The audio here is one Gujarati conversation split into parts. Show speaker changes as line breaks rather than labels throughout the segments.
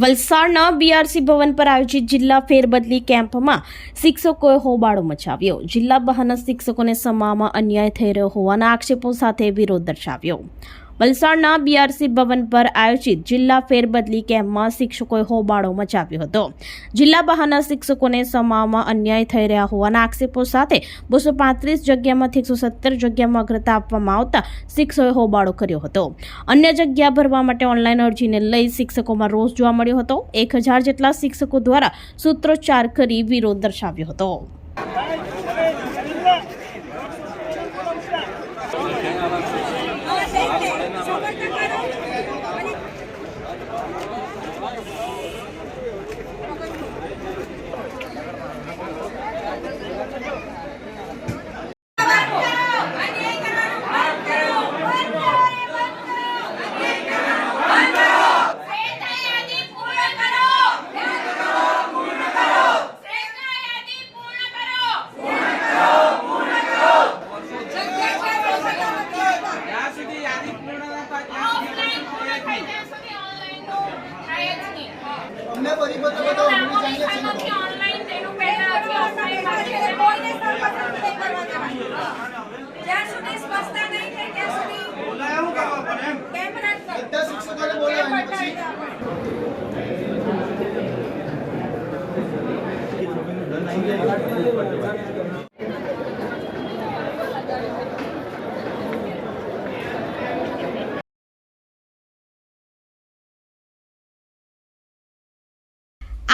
વલસાડના બીઆરસી ભવન પર આયોજિત જિલ્લા ફેરબદલી કેમ્પમાં શિક્ષકોએ હોબાળો મચાવ્યો। જિલ્લા બહારના શિક્ષકોને સમામાં અન્યાય થઈ રહ્યો હોવાના આક્ષેપો સાથે વિરોધ દર્શાવ્યો। વલસાડના બીઆરસી ભવન પર આયોજિત જિલ્લા ફેરબદલી કેમ્પમાં શિક્ષકોએ હોબાળો મચાવ્યો હતો। જિલ્લા બહારના શિક્ષકોને સમામાં અન્યાય થઈ રહ્યા હોવાના આક્ષેપો સાથે 235 જગ્યામાંથી 117 જગ્યામાં અગ્રતા આપવામાં આવતા શિક્ષકોએ હોબાળો કર્યો હતો। અન્ય જગ્યા ભરવા માટે ઓનલાઈન અરજીને લઈ શિક્ષકોમાં રોષ જોવા મળ્યો હતો। 1000 જેટલા શિક્ષકો દ્વારા સૂત્રોચ્ચાર કરી વિરોધ દર્શાવ્યો હતો।
हमने बड़ी बताओ हमने चाहिए कि
ऑनलाइन देनु पहला अछि ऑफलाइन मार्केट कोઈને સંપર્ક નહીં કરવા દેવાય જ્યાં સુધી સ્પષ્ટતા નહીં થાય ત્યાં સુધી
બોલાયું કરવા પણ એમ
કેમ રાખો
બધા શિક્ષકોને બોલાવ્યા પછી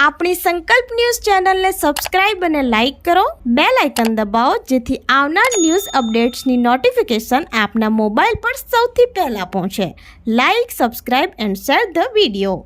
આપણી સંકલ્પ ન્યૂઝ ચેનલને સબસ્ક્રાઇબ અને લાઇક કરો, બેલ આઇકન દબાવો જેથી આવનાર ન્યૂઝ અપડેટ્સની નોટિફિકેશન આપના મોબાઈલ પર સૌથી પહેલા પહોંચે। Like, subscribe and share the video.